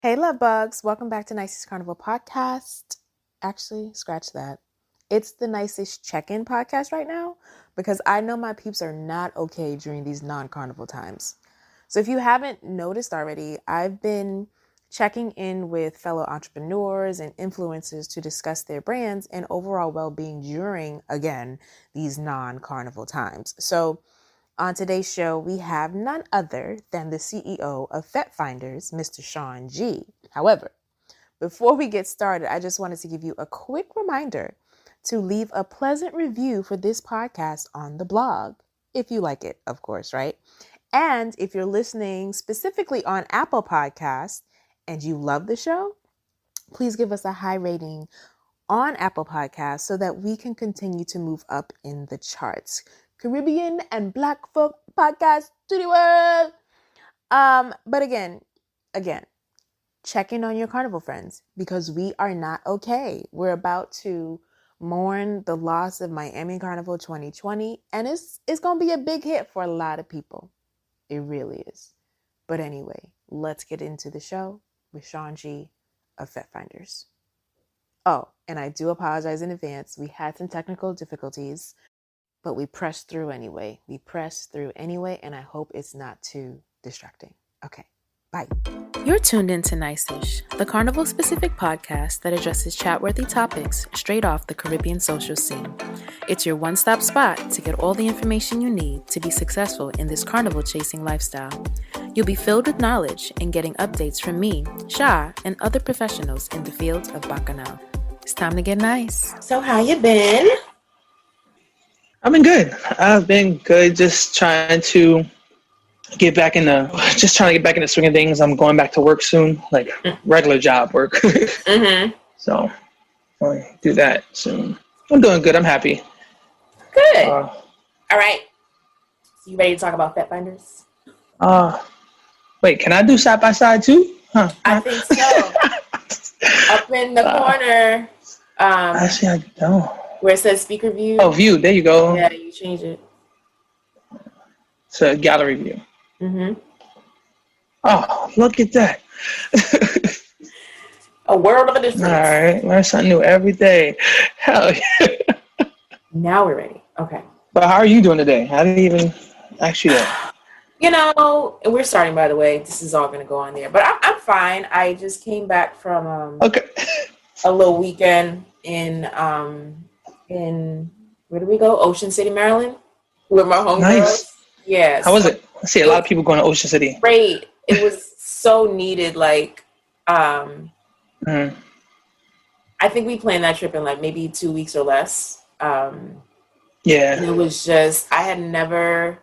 Hey, love bugs. Welcome back to Nice-ish Carnival Podcast. Actually, scratch that. It's the Nice-ish check-in podcast right now because I know my peeps are not okay during these non-carnival times. So if you haven't noticed already, I've been checking in with fellow entrepreneurs and influencers to discuss their brands and overall well-being during, again, these non-carnival times. So on today's show, we have none other than the CEO of Fete Finders, Mr. Sean G. However, before we get started, I just wanted to give you a quick reminder to leave a pleasant review for this podcast on the blog, if you like it, of course, right? And if you're listening specifically on Apple Podcasts and you love the show, please give us a high rating on Apple Podcasts so that we can continue to move up in the charts. Caribbean and Black folk podcast to the world. But again, check in on your carnival friends because we are not okay. We're about to mourn the loss of Miami Carnival 2020, and it's gonna be a big hit for a lot of people. It really is. But anyway, let's get into the show with Sean G of Fete Finders. Oh, and I do apologize in advance. We had some technical difficulties, but we pressed through anyway. And I hope it's not too distracting. Okay, bye. You're tuned into Nice-ish, the carnival-specific podcast that addresses chat-worthy topics straight off the Caribbean social scene. It's your one-stop spot to get all the information you need to be successful in this carnival-chasing lifestyle. You'll be filled with knowledge and getting updates from me, Sha, and other professionals in the field of Bacchanal. It's time to get nice. So how you been? I've been good. Just trying to get back in the swing of things. I'm going back to work soon, like regular job work. Mm-hmm. So I'll do that soon. I'm doing good. I'm happy. Good. All right. So you ready to talk about Fete Finders? Wait, can I do side by side too? Huh? I think so. Up in the corner. Actually, I don't. Where it says speaker view. Oh, view. There you go. Yeah, you change it. It's a gallery view. Mm-hmm. Oh, look at that. A world of a difference. All right. Learn something new every day. Hell yeah. Now we're ready. Okay. But how are you doing today? I didn't even ask you that. You know, we're starting, by the way. This is all going to go on there. But I'm fine. I just came back from a little weekend in where did we go? Ocean City, Maryland, with my homegirls. Nice. Yeah. How was it? I see a lot of people going to Ocean City. Great. It was so needed. Like, Mm-hmm. I think we planned that trip in like maybe 2 weeks or less. Yeah. And it was just, I had never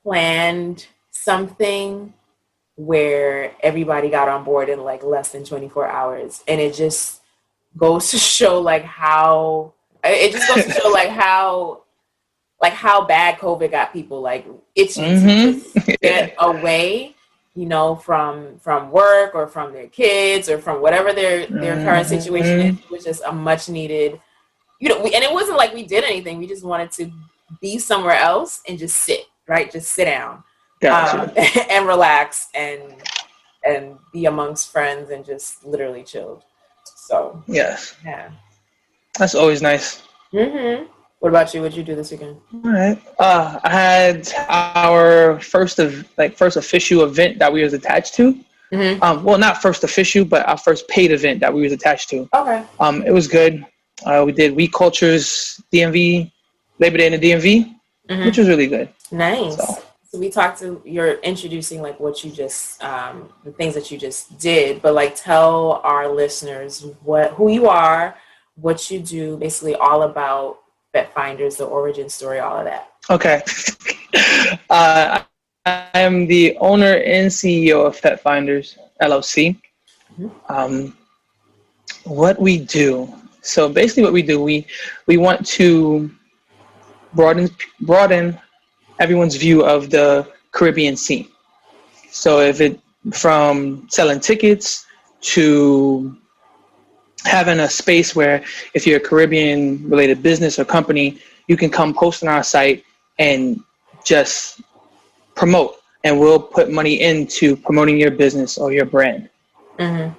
planned something where everybody got on board in like less than 24 hours. And it just goes to show how bad COVID got people. Like itching to just get away, from work or from their kids or from whatever their current situation is. It was just a much needed, and it wasn't like we did anything. We just wanted to be somewhere else and just sit, right? Just sit down, and relax and be amongst friends and just literally chilled. So yes, yeah, that's always nice. Mm-hmm. What about you? What'd you do this weekend? All right. I had our first official event that we was attached to. Mm-hmm. Well, not first official, but our first paid event that we was attached to. Okay. It was good. We did We Cultures DMV, Labor Day in the DMV, which was really good. Nice. So we talked to, you're introducing like what you just, the things that you just did, but like tell our listeners who you are, what you do, basically all about Fete Finders, the origin story, all of that. Okay. I am the owner and CEO of Fete Finders, LLC. Mm-hmm. What we do. So basically what we do, we want to broaden everyone's view of the Caribbean scene. So from selling tickets to having a space where if you're a Caribbean related business or company, you can come post on our site and just promote, and we'll put money into promoting your business or your brand.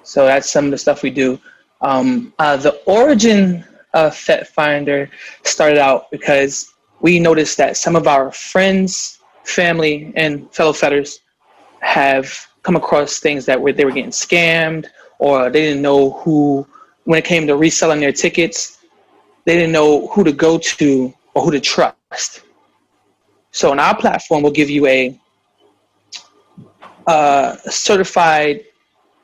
So that's some of the stuff we do. The origin of Fete Finder started out because we noticed that some of our friends, family, and fellow fetters have come across things that they were getting scammed, or they didn't know who, when it came to reselling their tickets, they didn't know who to go to or who to trust. So on our platform, we'll give you a certified,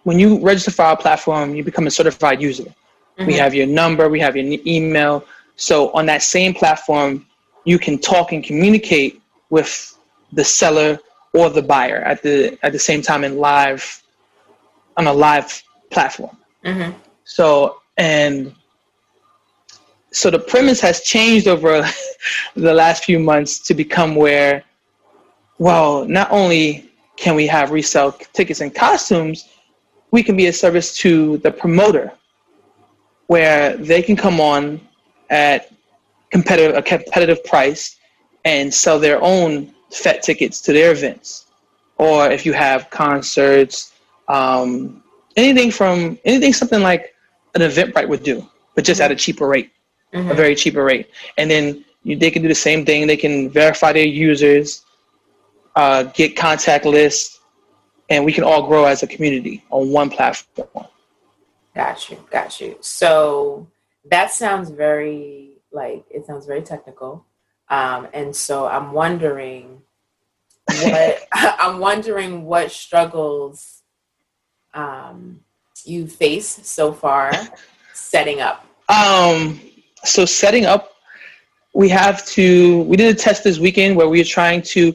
when you register for our platform, you become a certified user. We have your number, we have your email. So on that same platform, you can talk and communicate with the seller or the buyer at the same time on a live platform. So the premise has changed over the last few months to become where, well, not only can we have resale tickets and costumes, we can be a service to the promoter, where they can come on at a competitive price and sell their own Fete tickets to their events. Or if you have concerts, anything something like an Eventbrite would do, but just at a cheaper rate, a very cheaper rate. And then they can do the same thing. They can verify their users, get contact lists, and we can all grow as a community on one platform. Got you. So that sounds very technical. And so I'm wondering what struggles you face so far setting up. So setting up, we did a test this weekend where we were trying to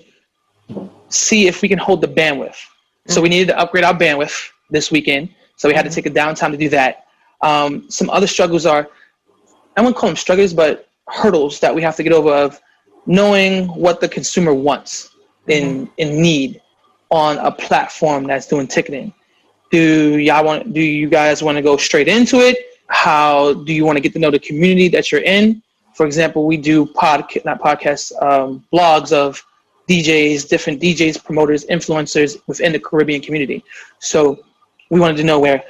see if we can hold the bandwidth. So we needed to upgrade our bandwidth this weekend. So we had to take a downtime to do that. Some other struggles are, I wouldn't call them struggles, but hurdles that we have to get over of knowing what the consumer wants in need on a platform that's doing ticketing. Do you guys want to go straight into it? How do you want to get to know the community that you're in? For example, we do blogs of DJs, different DJs, promoters, influencers within the Caribbean community. So we wanted to know, where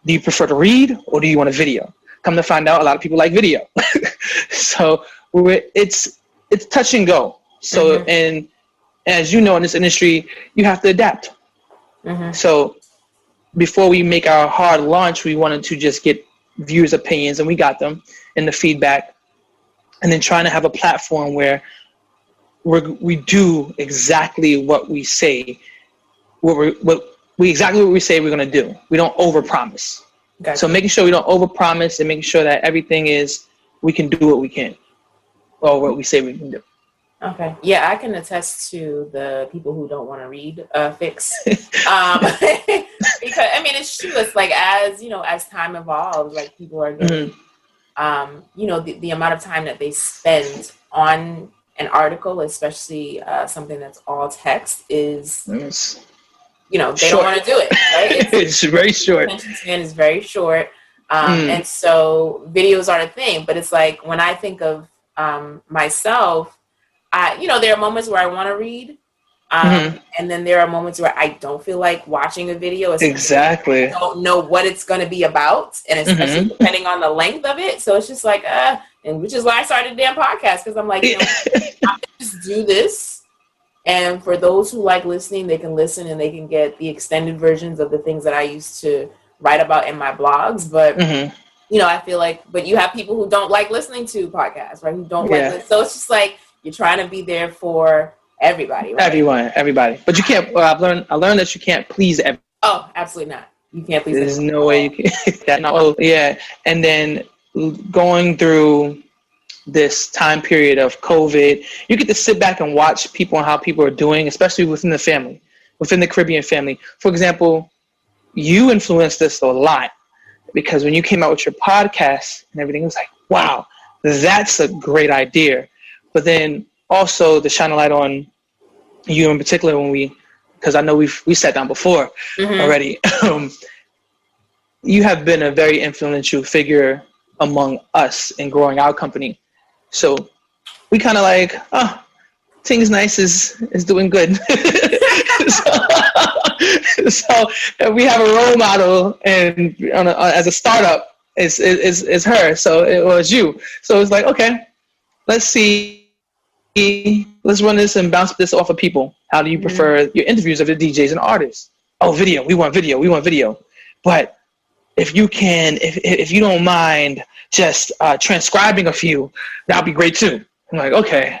do you prefer to read or do you want a video? Come to find out, a lot of people like video. So it's touch and go. So and as you know, in this industry, you have to adapt. So before we make our hard launch, we wanted to just get viewers' opinions, and we got them, and the feedback, and then trying to have a platform where we do exactly what we say, exactly what we say we're going to do. We don't overpromise. Gotcha. So making sure we don't overpromise and making sure that everything is, we can do what we can, or what we say we can do. Okay. Yeah, I can attest to the people who don't want to read fix. Because I mean, it's true. It's like, as time evolves, like people are getting, the amount of time that they spend on an article, especially something that's all text, is, they short. Don't want to do it. Right? It's very short. Attention span is very short. And so videos are a thing, but it's like, when I think of myself, there are moments where I want to read, and then there are moments where I don't feel like watching a video. Exactly. I don't know what it's going to be about, and especially depending on the length of it. So it's just like, and which is why I started a damn podcast, because I'm like, I just do this. And for those who like listening, they can listen and they can get the extended versions of the things that I used to write about in my blogs. But, I feel like, but you have people who don't like listening to podcasts, right? Who don't like this. So it's just like, you're trying to be there for everybody, right? Everybody. But you can't, I learned that you can't please everybody. Oh, absolutely not. You can't please There's no way you can. Yeah. And then going through this time period of COVID, you get to sit back and watch people and how people are doing, especially within the family, within the Caribbean family. For example, you influenced us a lot, because when you came out with your podcast and everything, it was like, wow, that's a great idea. But then also to shine a light on you in particular, because I know we sat down before already. You have been a very influential figure among us in growing our company. So we kind of like, Tingz Nice is doing good. so we have a role model, and as a startup, is her. So it was you. So it's like, okay, let's see, let's run this and bounce this off of people. How do you prefer your interviews of the DJs and artists? Oh, video. We want video. But if you can, if you don't mind just transcribing a few, that'd be great too. I'm like, okay.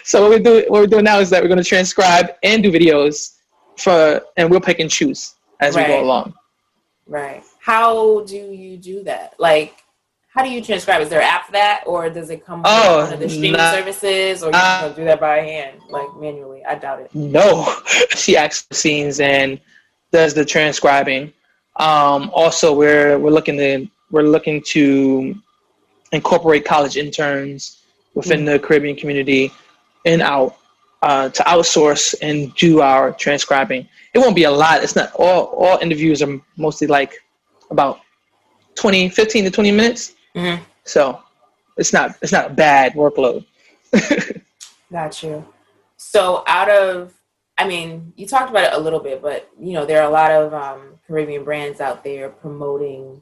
So what we're doing now is that we're going to transcribe and do videos and we'll pick and choose as we go along. Right. How do you do that? Like, how do you transcribe? Is there an app for that, or does it come from one of the streaming services, or you can do that by hand, like manually? I doubt it. No, she acts the scenes and does the transcribing. Also, we're looking to incorporate college interns within the Caribbean community and to outsource and do our transcribing. It won't be a lot. It's not all interviews are mostly like about 15 to 20 minutes. Mm-hmm. So it's not a bad workload. Got you. So you talked about it a little bit, but there are a lot of Caribbean brands out there promoting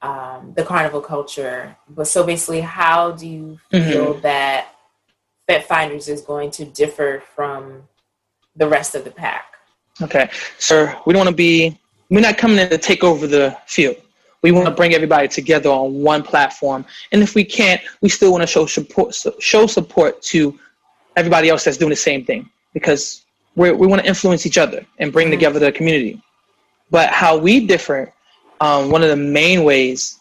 the carnival culture. But so basically, how do you feel that Fete Finders is going to differ from the rest of the pack? Okay, so we're not coming in to take over the field. We want to bring everybody together on one platform. And if we can't, we still want to show support to everybody else that's doing the same thing, because we want to influence each other and bring together the community. But how we differ, one of the main ways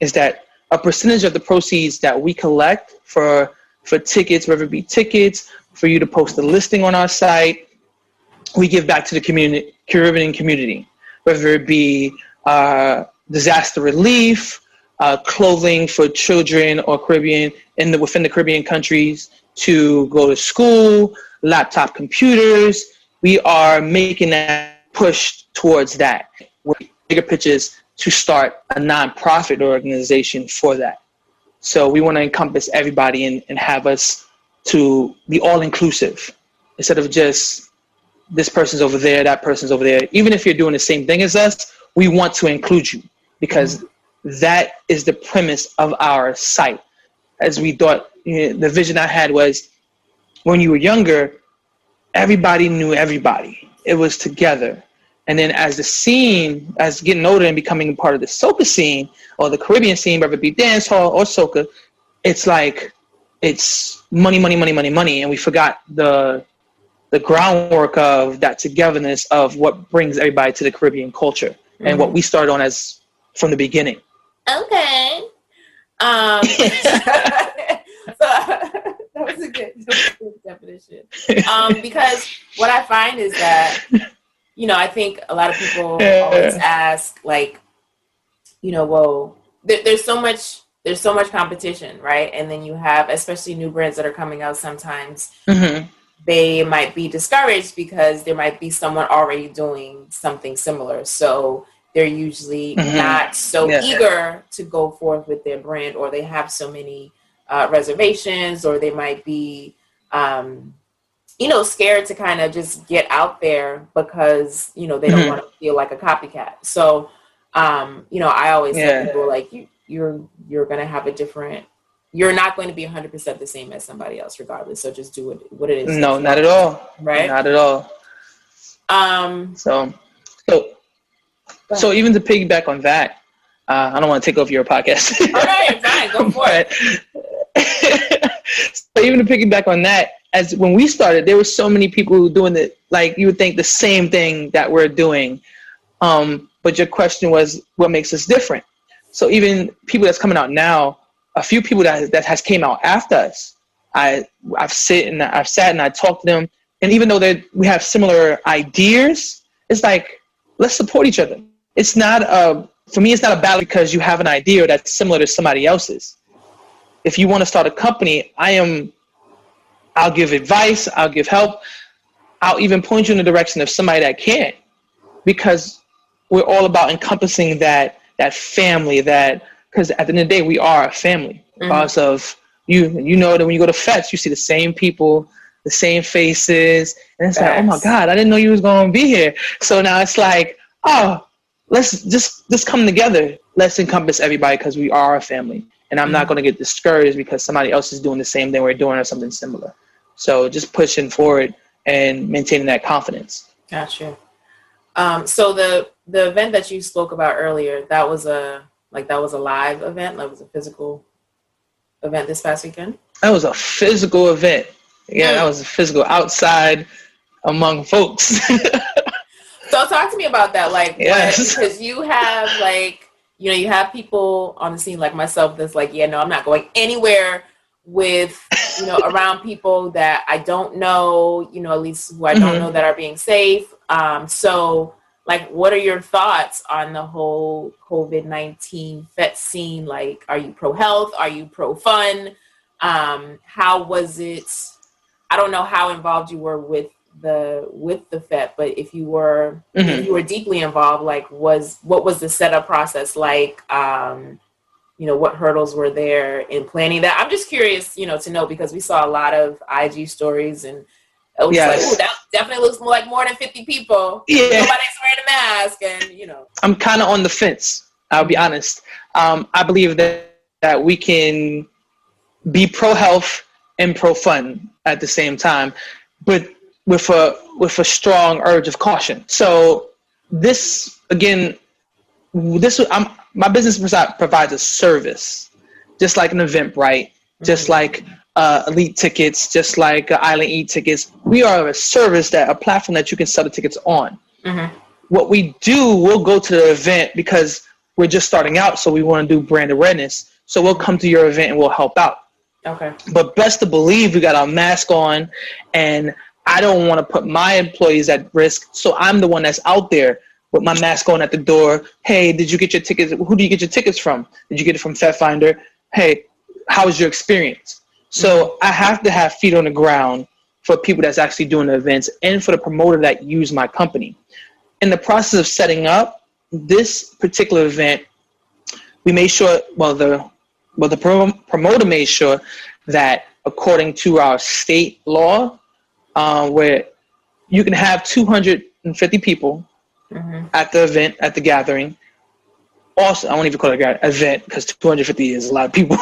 is that a percentage of the proceeds that we collect for tickets, whether it be tickets, for you to post a listing on our site, we give back to the Caribbean community, whether it be disaster relief, clothing for children or Caribbean within the Caribbean countries to go to school, laptop computers. We are making that push towards that. With bigger pitches to start a nonprofit organization for that. So we want to encompass everybody and have us to be all inclusive instead of just this person's over there, that person's over there. Even if you're doing the same thing as us, we want to include you, because that is the premise of our site. As we thought, the vision I had was when you were younger, everybody knew everybody. It was together. And then as getting older and becoming part of the Soca scene or the Caribbean scene, whether it be dance hall or Soca, it's like, it's money. And we forgot the groundwork of that togetherness of what brings everybody to the Caribbean culture and what we started on as from the beginning. Okay. So that was a good definition. Because what I find is that, I think a lot of people always ask, like, well, there's so much competition, right? And then you have, especially new brands that are coming out sometimes, they might be discouraged because there might be someone already doing something similar. So they're usually not so eager to go forth with their brand, or they have so many reservations, or they might be, scared to kind of just get out there because, they don't want to feel like a copycat. So, I always tell people, like, you're going to have you're not going to be 100% the same as somebody else regardless. So just do what it is. No, not at all. Right? Not at all. So even to piggyback on that, I don't want to take over your podcast. All right, fine, go for it. So even to piggyback on that, as when we started, there were so many people doing it, like you would think the same thing that we're doing. But your question was, what makes us different? So even people that's coming out now, a few people that has came out after us, I've sat and I talked to them, and even though we have similar ideas, it's like, let's support each other. It's not for me, it's not a battle because you have an idea that's similar to somebody else's. If you want to start a company, I'll give advice, I'll give help, I'll even point you in the direction of somebody that can't, because we're all about encompassing that family, because at the end of the day, we are a family, regardless of you know that when you go to Fetes, you see the same people, the same faces, and it's like, oh my God, I didn't know you was going to be here. So now it's like, oh, let's just come together. Let's encompass everybody because we are a family. And I'm not going to get discouraged because somebody else is doing the same thing we're doing or something similar. So just pushing forward and maintaining that confidence. Gotcha. So the event that you spoke about earlier, that was a live event? That was a physical event this past weekend? That was a physical event. Yeah, that was a physical outside among folks. So talk to me about that. Like, yes. Because you have you have people on the scene like myself that's like, yeah, no, I'm not going anywhere with, around people that I don't know, at least who I don't know that are being safe. So like, what are your thoughts on the whole COVID-19 Fete scene? Like, are you pro-health? Are you pro-fun? How was it? I don't know how involved you were with the Fete, but if you were deeply involved, like what was the setup process like? What hurdles were there in planning that? I'm just curious, to know, because we saw a lot of IG stories and it was like, oh, that definitely looks like more than 50 people. Yeah. Nobody's wearing a mask, and I'm kind of on the fence. I'll be honest. I believe that we can be pro-health and pro-fun at the same time, but with a strong urge of caution. So this again, my business provides a service, just like an Eventbrite, just like Elite Tickets, just like Island E tickets. We are a service, a platform that you can sell the tickets on. What we do, we'll go to the event because we're just starting out, so we want to do brand awareness. So we'll come to your event and we'll help out. Okay. But best to believe we got our mask on, and I don't want to put my employees at risk, so I'm the one that's out there with my mask on at the door. Hey, did you get your tickets? Who do you get your tickets from? Did you get it from Fete Finder? Hey, how was your experience? So I have to have feet on the ground for people that's actually doing the events and for the promoter that use my company. In the process of setting up this particular event, we made sure, the promoter made sure that according to our state law, where you can have 250 people at the event, at the gathering. Also, I won't even call it an event because 250 is a lot of people.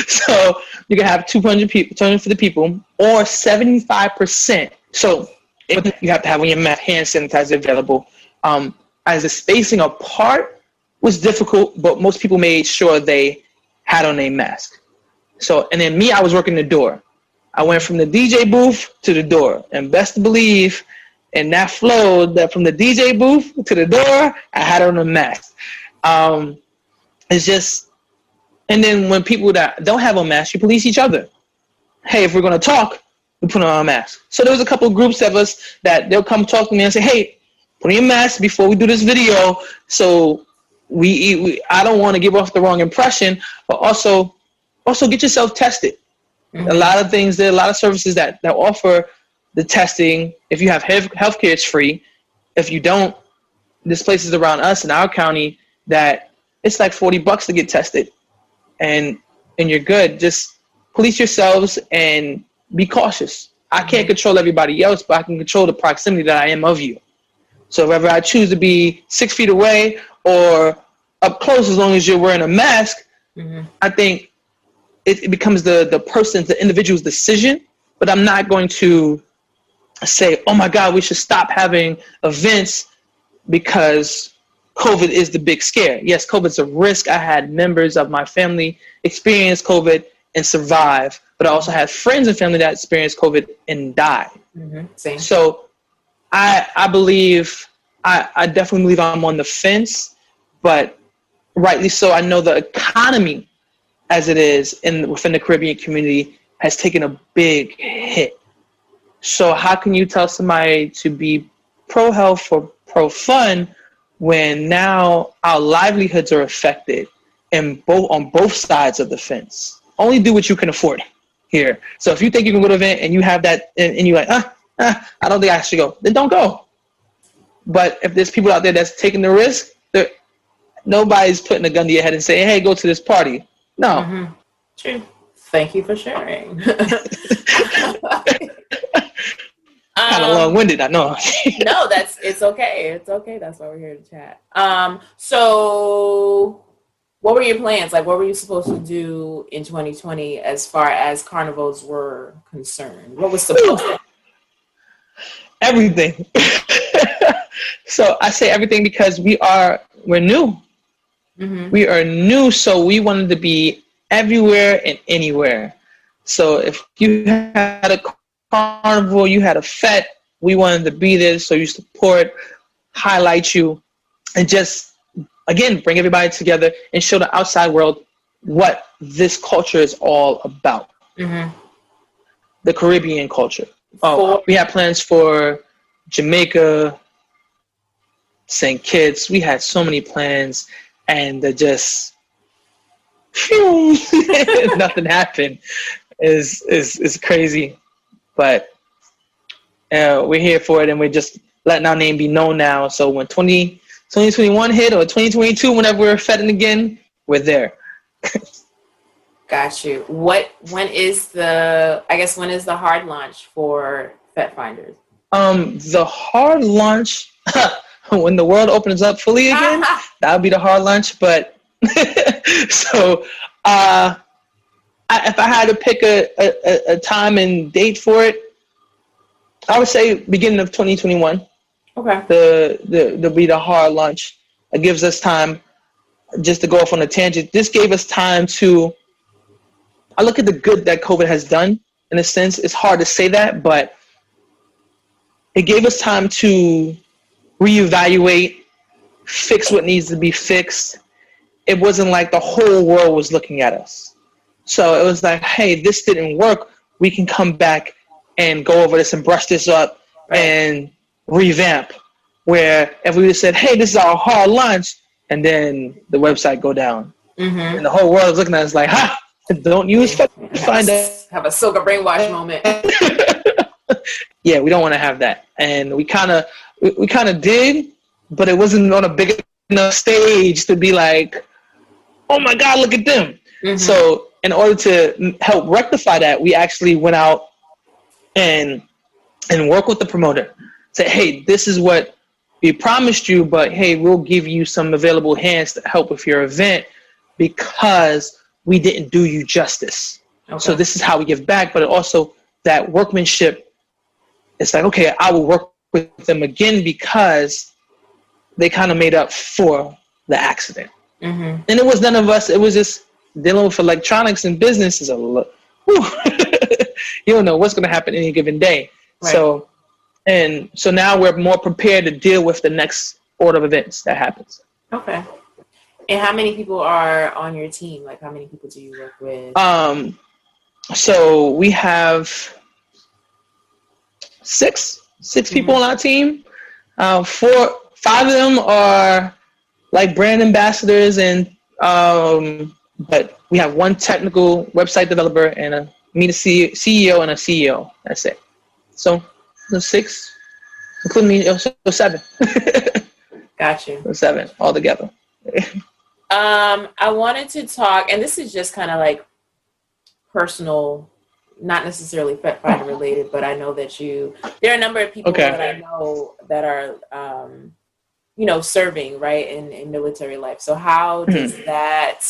So you can have 250 people, or 75%. So you have to have on your hand sanitizer available. As the spacing apart was difficult, but most people made sure they had on a mask. So, and then me, I was working the door. I went from the DJ booth to the door, and best to believe, and that flowed, that from the DJ booth to the door, I had on a mask. It's just, and then when people that don't have a mask, you police each other. Hey, if we're going to talk, we put on a mask. So there was a couple of groups of us that they'll come talk to me and say, hey, put on your mask before we do this video. So I don't want to give off the wrong impression, but also get yourself tested. A lot of things, there are a lot of services that offer the testing. If you have healthcare, it's free. If you don't, there's places around us in our county that it's like $40 to get tested, and you're good. Just police yourselves and be cautious. I can't control everybody else, but I can control the proximity that I am of you. So whether I choose to be 6 feet away or up close, as long as you're wearing a mask, I think it becomes the individual's decision. But I'm not going to say, oh my God, we should stop having events because COVID is the big scare. Yes, COVID's a risk. I had members of my family experience COVID and survive, but I also had friends and family that experienced COVID and died. Same. So I believe, I definitely believe I'm on the fence, but rightly so. I know the economy as it is within the Caribbean community has taken a big hit. So how can you tell somebody to be pro-health or pro-fun when now our livelihoods are affected on both sides of the fence? Only do what you can afford here. So if you think you can go to an event and you have that and you're like, I don't think I should go, then don't go. But if there's people out there that's taking the risk, nobody's putting a gun to your head and saying, hey, go to this party. No. True. Thank you for sharing. Kind of long-winded, I know. No, it's okay. It's okay. That's why we're here to chat. So what were your plans? Like, what were you supposed to do in 2020 as far as carnivals were concerned? What was supposed to Everything. So I say everything because we're new. Mm-hmm. We are new, so we wanted to be everywhere and anywhere. So if you had a carnival, you had a fete, we wanted to be there, so you support, highlight you, and just, again, bring everybody together and show the outside world what this culture is all about. Mm-hmm. The Caribbean culture. We had plans for Jamaica, St. Kitts. We had so many plans, and just nothing happened. Is crazy, but we're here for it, and we're just letting our name be known now. So when 2021 hit, or 2022, whenever we're fetting again, we're there. Got you. When is the hard launch for Fete Finders? The hard launch, when the world opens up fully again, that'll be the hard launch. But so if I had to pick a time and date for it, I would say beginning of 2021. Okay. The be the hard launch. It gives us time, just to go off on a tangent. This gave us time to. I look at the good that COVID has done. In a sense, it's hard to say that, but it gave us time to reevaluate, fix what needs to be fixed. It wasn't like the whole world was looking at us. So it was like, hey, this didn't work. We can come back and go over this and brush this up and revamp. Where if we would have said, hey, this is our hard launch, and then the website go down. Mm-hmm. And the whole world is looking at us like, ha, don't use Fete Finders. Have a Soca brainwash moment. Yeah, we don't want to have that. And we kind of did, but it wasn't on a big enough stage to be like, oh my God, look at them. Mm-hmm. So in order to help rectify that, we actually went out and work with the promoter. Say, hey, this is what we promised you, but hey, we'll give you some available hands to help with your event because we didn't do you justice. Okay. So this is how we give back, but also that workmanship, it's like, okay, I will work with them again because they kind of made up for the accident. Mm-hmm. And it was none of us. It was just dealing with electronics and business is you don't know what's going to happen any given day. Right. So now we're more prepared to deal with the next order of events that happens. Okay. And how many people are on your team? Like, how many people do you work with? So we have six people on our team. 5 of them are like brand ambassadors, and but we have one technical website developer and a CEO and a CEO. That's it. So 6, including me, so 7. Gotcha. So 7 altogether. I wanted to talk, and this is just kind of like personal, not necessarily Fete Finder related, but I know that there are a number of people that I know that are, serving, right, in military life. So how does that,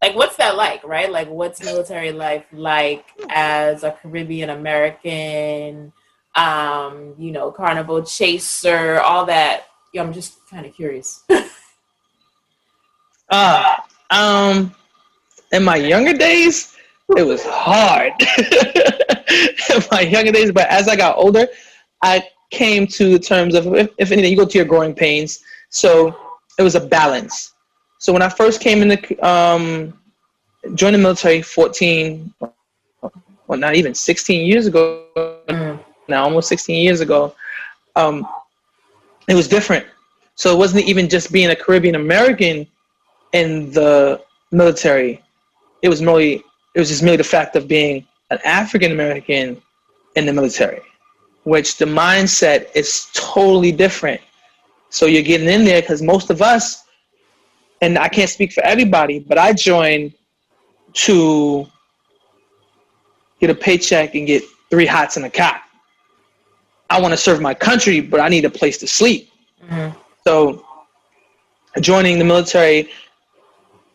like, what's that like, right? Like, what's military life like as a Caribbean American, carnival chaser, all that? Yeah, I'm just kind of curious. In my younger days, it was hard. In my younger days, but as I got older, I came to terms of, if anything, you go to your growing pains. So it was a balance. So when I first came in joined the military 14, well, not even 16 years ago, now almost 16 years ago, it was different. So it wasn't even just being a Caribbean American in the military. It was just merely the fact of being an African American in the military, which the mindset is totally different. So you're getting in there because most of us, and I can't speak for everybody, but I joined to get a paycheck and get 3 hots in a cot. I want to serve my country, but I need a place to sleep. Mm-hmm. So joining the military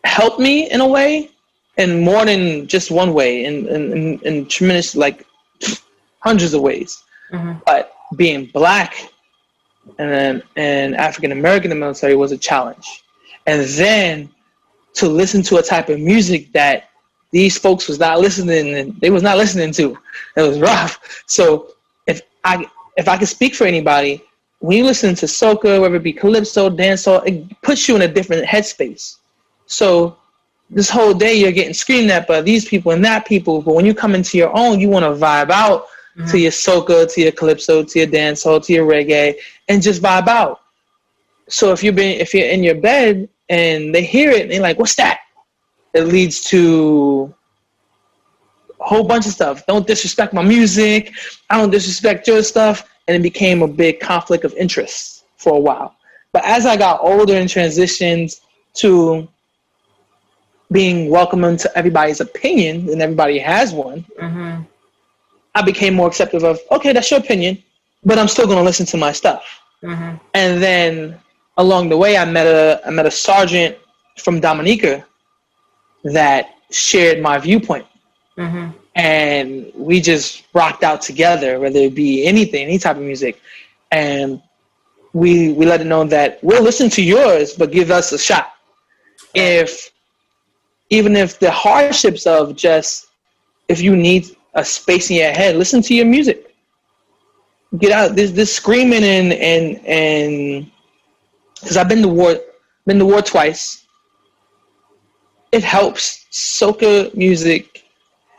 helped me in a way, and more than just one way, in tremendous, like, hundreds of ways. Mm-hmm. But being Black and African American in the military was a challenge. And then to listen to a type of music that these folks was not listening, and they was not listening to, it was rough. So if I could speak for anybody, when you listen to soca, whether it be calypso, dancehall, it puts you in a different headspace. So this whole day you're getting screamed at by these people and that people, but when you come into your own, you want to vibe out to your soca, to your calypso, to your dancehall, to your reggae, and just vibe out. So if you're in your bed and they hear it and they're like, "What's that?" It leads to a whole bunch of stuff. Don't disrespect my music. I don't disrespect your stuff. And it became a big conflict of interest for a while. But as I got older and transitioned to being welcome into everybody's opinion, and everybody has one, mm-hmm. I became more accepting of, okay, that's your opinion, but I'm still going to listen to my stuff. Mm-hmm. And then along the way, I met a sergeant from Dominica that shared my viewpoint. Mm-hmm. And we just rocked out together, whether it be anything, any type of music. And we let it know that we'll listen to yours, but give us a shot. Even if the hardships of just, if you need a space in your head, listen to your music. Get out this screaming and because I've been to war twice. It helps. Soca music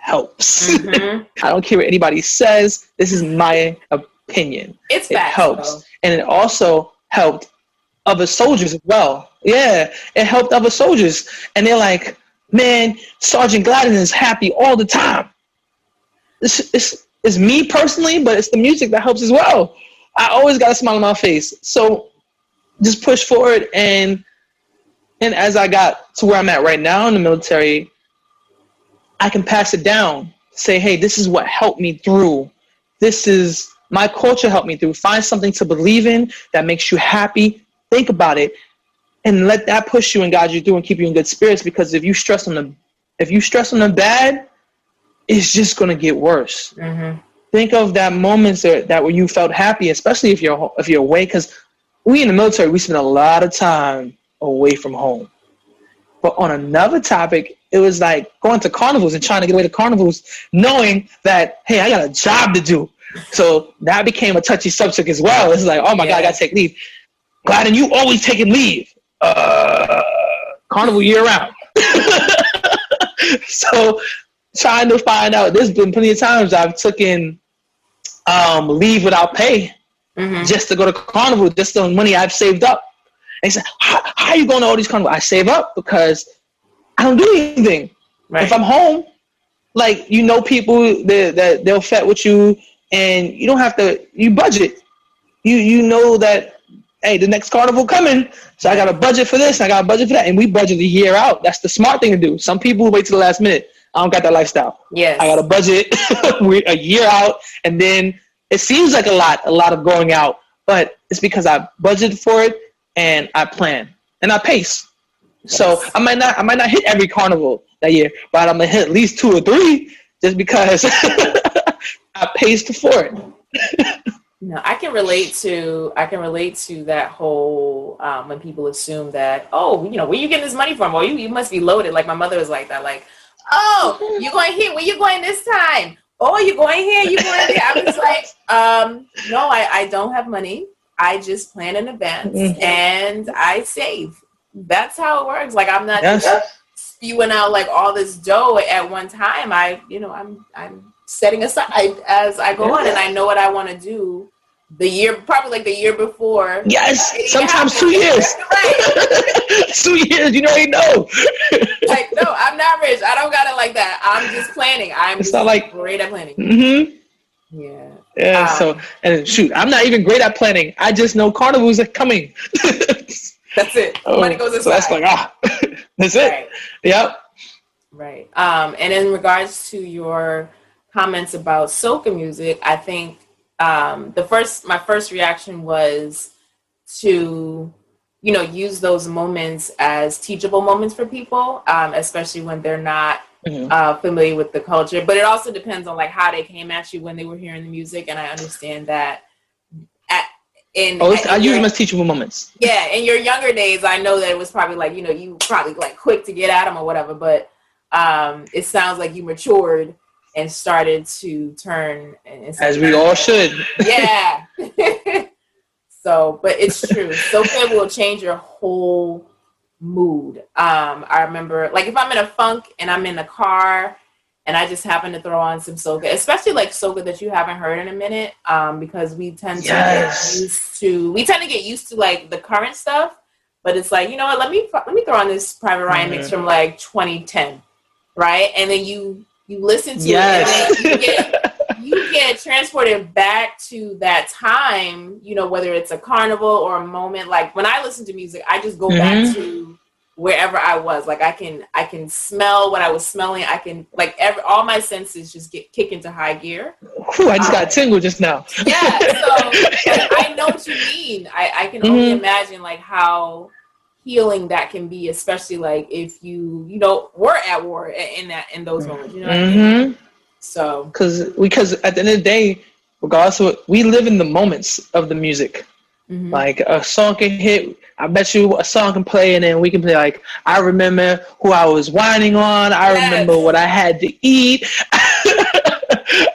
helps. Mm-hmm. I don't care what anybody says. This is my opinion. It helps. Though. And it also helped other soldiers as well. Yeah, it helped other soldiers. And they're like, man, Sergeant Gladden is happy all the time. It's me personally, but it's the music that helps as well. I always got a smile on my face. So just push forward. And as I got to where I'm at right now in the military, I can pass it down. Say, hey, this is what helped me through. This is my culture helped me through. Find something to believe in that makes you happy. Think about it. And let that push you and guide you through and keep you in good spirits. Because if you stress on the bad, it's just gonna get worse. Mm-hmm. Think of that moments that where you felt happy, especially if you're away. Because we in the military, we spend a lot of time away from home. But on another topic, it was like going to carnivals and trying to get away to carnivals, knowing that, hey, I got a job to do. So that became a touchy subject as well. It's like, oh my God, I gotta take leave. Gladden, you always taking leave. Carnival year round. So trying to find out, there's been plenty of times I've taken leave without pay, mm-hmm. just to go to carnival, just the money I've saved up. And he said, how are you going to all these carnivals? I save up because I don't do anything. Right. If I'm home, like, people that they'll fet with you, and you don't have to, you budget. You know that, hey, the next carnival coming, so I got a budget for this, I got a budget for that, and we budget a year out. That's the smart thing to do. Some people wait till the last minute. I don't got that lifestyle. Yes. I got a budget a year out, and then it seems like a lot of going out, but it's because I budgeted for it and I plan and I pace. Yes. So I might not hit every carnival that year, but I'm gonna hit at least 2 or 3 just because I paced for it. No, I can relate to that whole when people assume that, oh, where you getting this money from? Well, you must be loaded. Like my mother was like that. Like, oh, you going here? Where you going this time? Oh, you going here? You going there? I was like, no, I don't have money. I just plan in advance and I save. That's how it works. Like I'm not just spewing out like all this dough at one time. I'm setting aside as I go on, and I know what I want to do. Probably the year before. Yes, sometimes 2 years. Right. 2 years, you already know. Like, no, I'm not rich. I don't got it like that. I'm just planning. I'm just great at planning. Mm-hmm. Yeah. Yeah. So, and shoot, I'm not even great at planning. I just know carnivals are coming. That's it. Money goes aside. So that's like, that's it. Right. Yep. Right. And in regards to your comments about soca music, I think my first reaction was to, use those moments as teachable moments for people, especially when they're not familiar with the culture. But it also depends on like how they came at you when they were hearing the music, and I understand that. I use them as teachable moments. Yeah, in your younger days, I know that it was probably like, you probably like quick to get at them or whatever, but it sounds like you matured and started to turn. As we all should. Yeah. So, but it's true. Soca will change your whole mood. I remember, like, if I'm in a funk and I'm in the car and I just happen to throw on some soca, especially like soca that you haven't heard in a minute, because we tend to get used to like the current stuff. But it's like, you know what? Let me throw on this Private Ryan mix from like 2010, right? And then you listen to it, and then you get transported back to that time. Whether it's a carnival or a moment. Like when I listen to music, I just go back to wherever I was. Like I can smell what I was smelling. I can like all my senses just kick into high gear. Ooh, I just got a tingle just now. Yeah, so I know what you mean. I can only imagine like how healing that can be, especially like if you were at war in those moments. You know what I mean? So because at the end of the day, regardless of we live in the moments of the music. Like a song can hit, I bet you a song can play, and then we can play like, I remember who I was whining on, I remember what I had to eat,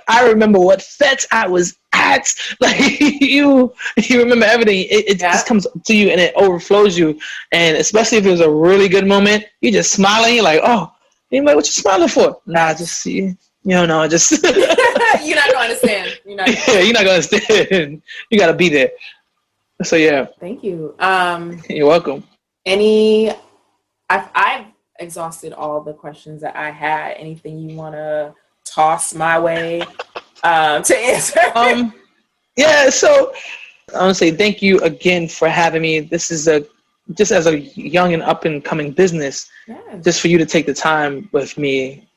I remember what fete I was at. Like you remember everything. It just comes to you and it overflows you. And especially if it was a really good moment, you just smiling, you're like, oh, anybody, what you smiling for? Nah, just see. No, just you're not gonna understand. You're not gonna understand. You gotta be there. So yeah. Thank you. You're welcome. I've exhausted all the questions that I had. Anything you want to toss my way to answer? Yeah. So I want to say thank you again for having me. This is just as a young and up and coming business. Yeah. Just for you to take the time with me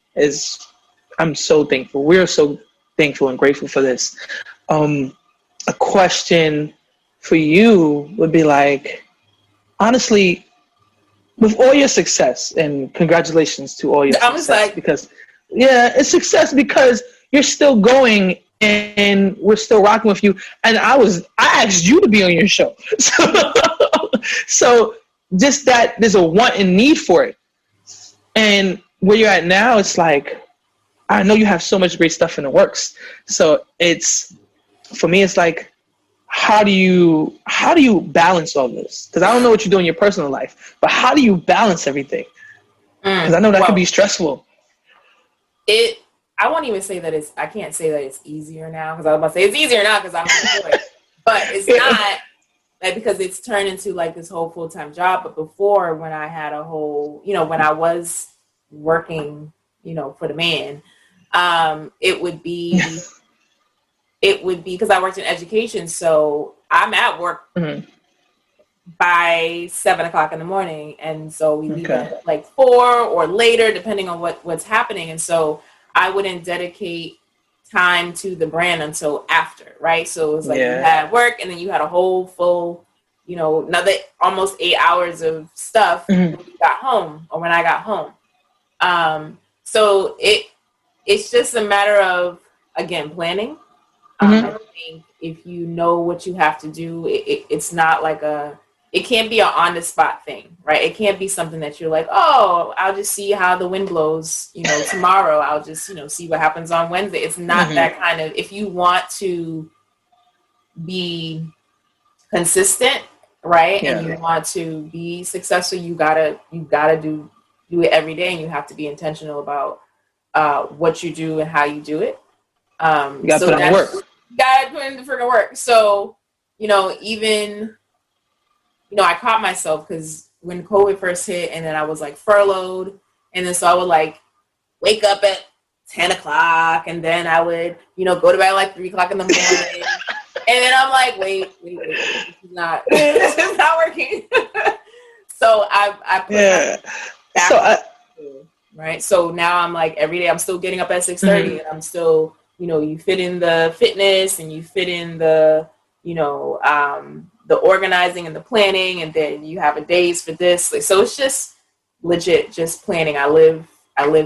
I'm so thankful. We're so thankful and grateful for this. A question for you would be like, honestly, with all your success, and congratulations to all your success, because it's success because you're still going and we're still rocking with you. And I asked you to be on your show. So just that there's a want and need for it. And where you're at now, it's like, I know you have so much great stuff in the works. So for me, it's like, how do you balance all this? Because I don't know what you do in your personal life, but how do you balance everything? Because I know that can be stressful. I won't even say that I can't say that it's easier now, because I was about to say it's easier now because I'm employed. But it's not, like, because it's turned into like this whole full-time job. But before, when I had a whole, when I was working, for the man, it would be because I worked in education, so I'm at work by 7:00 in the morning, and so we leave at like 4 or later, depending on what's happening. And so I wouldn't dedicate time to the brand until after, right? So it was like you had work, and then you had a whole full, another almost 8 hours of stuff when you got home, or when I got home. So it's just a matter of, again, planning. I think if you know what you have to do, it's not like it can't be an on-the-spot thing, right? It can't be something that you're like, oh, I'll just see how the wind blows, tomorrow. I'll just, see what happens on Wednesday. It's not that kind of, if you want to be consistent, right? And you want to be successful, you gotta do it every day, and you have to be intentional about what you do and how you do it. You gotta put in work. You gotta put in the freaking work. So, even, I caught myself because when COVID first hit, and then I was like furloughed, and then so I would like wake up at 10:00, and then I would, go to bed at like 3:00 in the morning, and then I'm like, wait, this is not working. So I put right? So now I'm like, every day I'm still getting up at 6:30 and I'm still, you know, you fit in the fitness and you fit in the, you know, the organizing and the planning, and then you have a days for this. Like, so it's just legit just planning. I live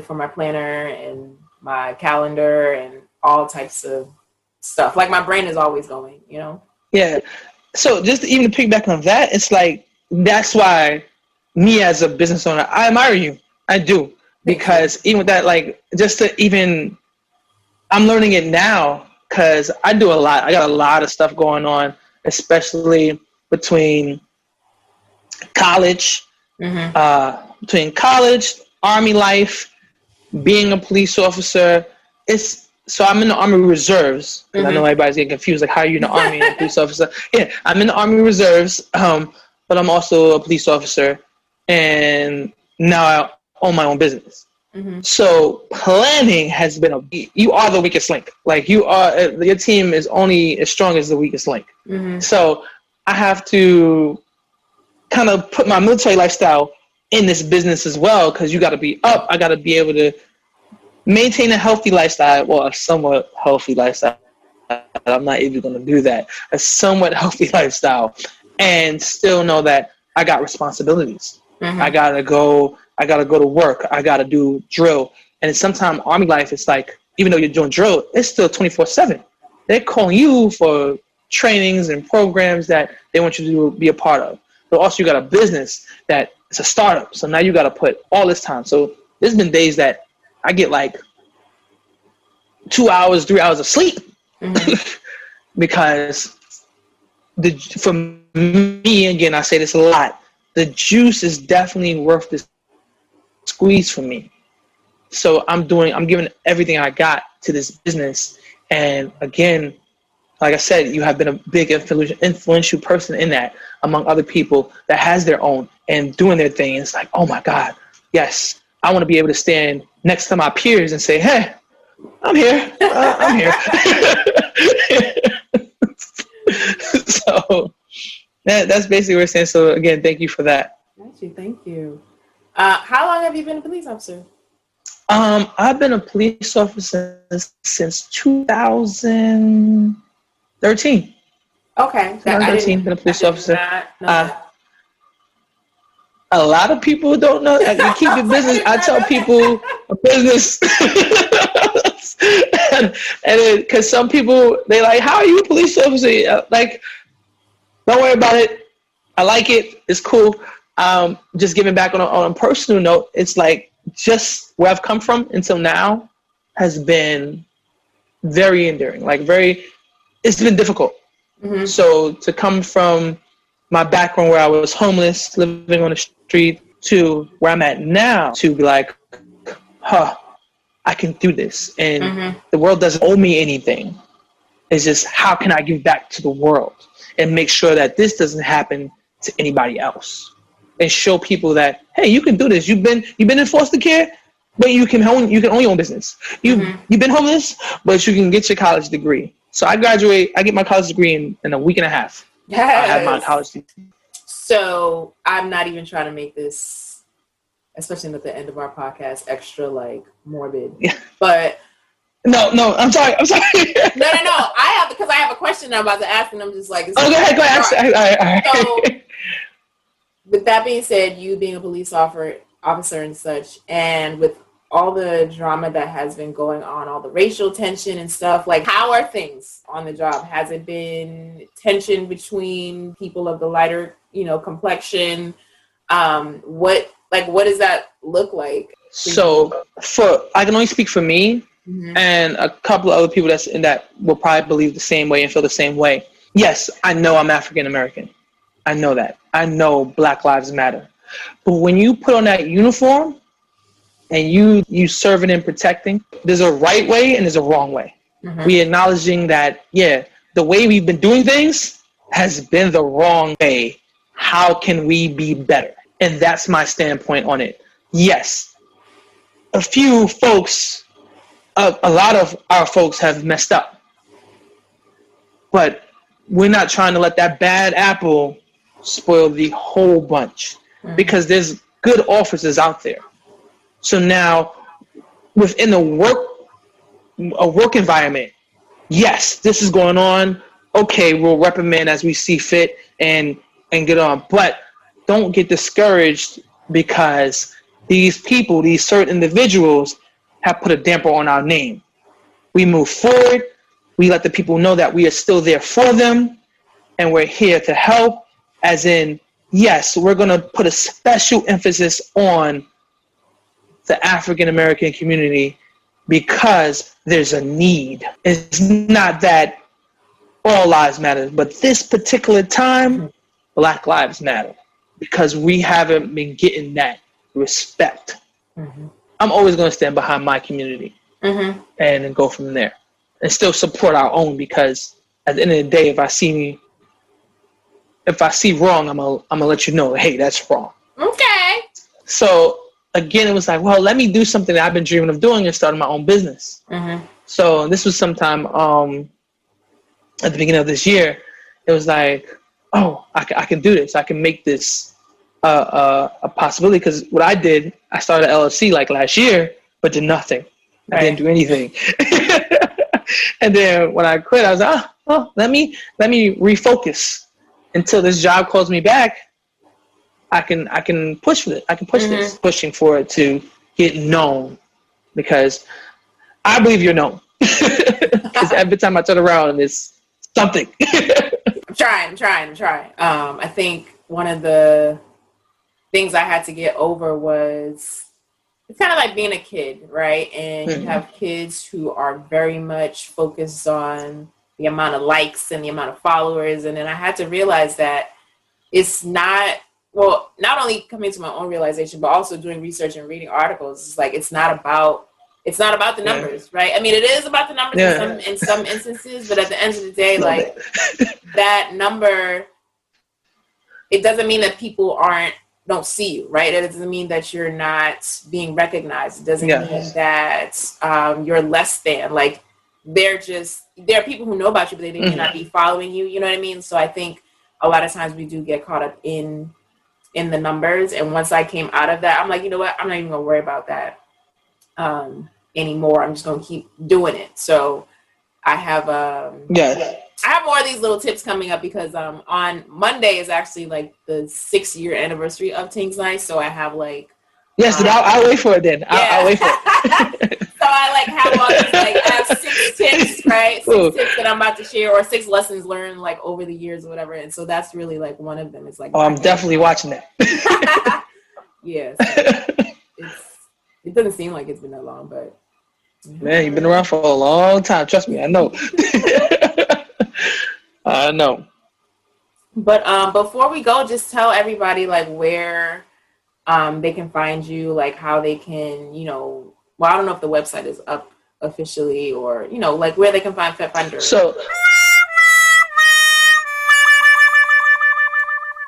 for my planner and my calendar and all types of stuff. Like, my brain is always going, you know? Yeah. So just to even piggyback on that, it's like, that's why me as a business owner, I admire you. I do. Because even with that, like, just to even, I'm learning it now because I do a lot. I got a lot of stuff going on, especially between college, Army life, being a police officer. So I'm in the Army Reserves. I know everybody's getting confused, like, how are you in the Army and a police officer? Yeah, I'm in the Army Reserves, but I'm also a police officer, and now I own my own business. So planning has been you are the weakest link. Like, your team is only as strong as the weakest link. So I have to kind of put my military lifestyle in this business as well, because you got to be up. I got to be able to maintain a healthy lifestyle, well, a somewhat healthy lifestyle. I'm not even going to do that. A somewhat healthy lifestyle, and still know that I got responsibilities. I gotta go to work. I gotta do drill. And sometimes Army life is like, even though you're doing drill, it's still 24/7. They're calling you for trainings and programs that they want you to be a part of. But also you got a business that it's a startup. So now you got to put all this time. So there's been days that I get like 2 hours, 3 hours of sleep because for me, again, I say this a lot, the juice is definitely worth the squeeze for me. So I'm giving everything I got to this business. And again, like I said, you have been a big influential person in that, among other people that has their own and doing their thing. It's like, oh my God, yes, I want to be able to stand next to my peers and say, hey, I'm here. I'm here. So that's basically what we're saying. So again, thank you for that. Thank you. How long have you been a police officer? I've been a police officer since 2013. Okay. 2013, been a police officer. A lot of people don't know. You keep your business. I tell people a business. and because some people, they like, how are you a police officer? Like, don't worry about it. I like it. It's cool. Just giving back on a personal note, it's like, just where I've come from until now has been very endearing. Like, it's been difficult. So to come from my background where I was homeless, living on the street, to where I'm at now, to be like, I can do this. And the world doesn't owe me anything. It's just, how can I give back to the world and make sure that this doesn't happen to anybody else? And show people that, hey, you can do this. You've been in foster care, but you can own your own business. You've been homeless, but you can get your college degree. So I get my college degree in a week and a half. Yes. I have my college degree. So I'm not even trying to make this, especially at the end of our podcast, extra like morbid. Yeah. But no, I'm sorry. No. Because I have a question I'm about to ask, and I'm just like, go ahead. All right. So, with that being said, you being a police officer and such, and with all the drama that has been going on, all the racial tension and stuff, like, how are things on the job? Has it been tension between people of the lighter, complexion? What does that look like? So I can only speak for me and a couple of other people that's in that will probably believe the same way and feel the same way. Yes, I know I'm African American. I know that. I know Black Lives Matter. But when you put on that uniform and you serving and protecting, there's a right way and there's a wrong way. We acknowledging that, the way we've been doing things has been the wrong way. How can we be better? And that's my standpoint on it. Yes, a few folks, a lot of our folks have messed up. But we're not trying to let that bad apple spoil the whole bunch, because there's good officers out there. So now within a work environment, yes, this is going on. Okay, we'll reprimand as we see fit and get on. But don't get discouraged because these people, these certain individuals have put a damper on our name. We move forward. We let the people know that we are still there for them and we're here to help. As in, yes, we're going to put a special emphasis on the African American community because there's a need. It's not that all lives matter, but this particular time, Black Lives Matter, because we haven't been getting that respect. Mm-hmm. I'm always going to stand behind my community and then go from there and still support our own, because at the end of the day, if I see wrong, I'm gonna let you know, hey, that's wrong. Okay. So again, it was like, well, let me do something that I've been dreaming of doing and starting my own business. Mm-hmm. So this was sometime at the beginning of this year. It was like, oh, I can do this. I can make this a possibility. Because what I did, I started an LLC like last year, but did nothing. Right. I didn't do anything. And then when I quit, I was like, oh, let me refocus until this job calls me back. I can push for it. I can push this, pushing for it to get known, because I believe you're known. Because every time I turn around, it's something. I'm trying. I think one of the things I had to get over was, it's kind of like being a kid, right? And you have kids who are very much focused on the amount of likes and the amount of followers. And then I had to realize that it's not, well, not only coming to my own realization, but also doing research and reading articles. It's like, it's not about the numbers, right? I mean, it is about the numbers in some instances, but at the end of the day, like that number, it doesn't mean that people don't see you, right? It doesn't mean that you're not being recognized. It doesn't mean that you're less than. Like, there are people who know about you, but they may not be following you. You know what I mean? So I think a lot of times we do get caught up in the numbers. And once I came out of that, I'm like, you know what? I'm not even gonna worry about that anymore. I'm just gonna keep doing it. So I have I have more of these little tips coming up, because on Monday is actually like the 6-year anniversary of Tingz Nice. So I have like I'll wait for it then. I'll wait for it. So I like have all these, like, I have 6 tips, right? 6 tips that I'm about to share, or 6 lessons learned like over the years or whatever. And so that's really like one of them. Is like, I'm definitely watching that. Yes. It doesn't seem like it's been that long, but man, you've been around for a long time. Trust me, I know. I know. But before we go, just tell everybody like where they can find you, like how they can, well, I don't know if the website is up officially, or, like where they can find Fete Finders. So,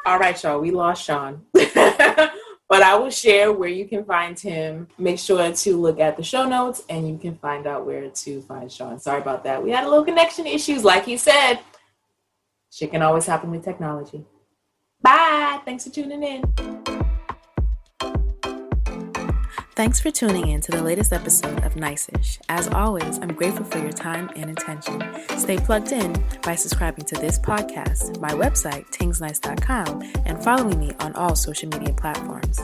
all right, y'all, we lost Sean. But I will share where you can find him. Make sure to look at the show notes and you can find out where to find Sean. Sorry about that. We had a little connection issues. Like he said, shit can always happen with technology. Bye. Thanks for tuning in. Thanks for tuning in to the latest episode of Nice-ish. As always, I'm grateful for your time and attention. Stay plugged in by subscribing to this podcast, my website, tingznice.com, and following me on all social media platforms.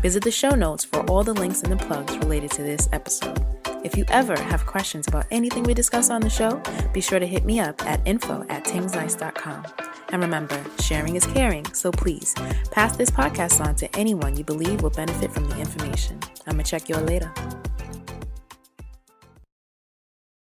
Visit the show notes for all the links and the plugs related to this episode. If you ever have questions about anything we discuss on the show, be sure to hit me up at info@tingznice.com. And remember, sharing is caring, so please pass this podcast on to anyone you believe will benefit from the information. I'm going to check you all later.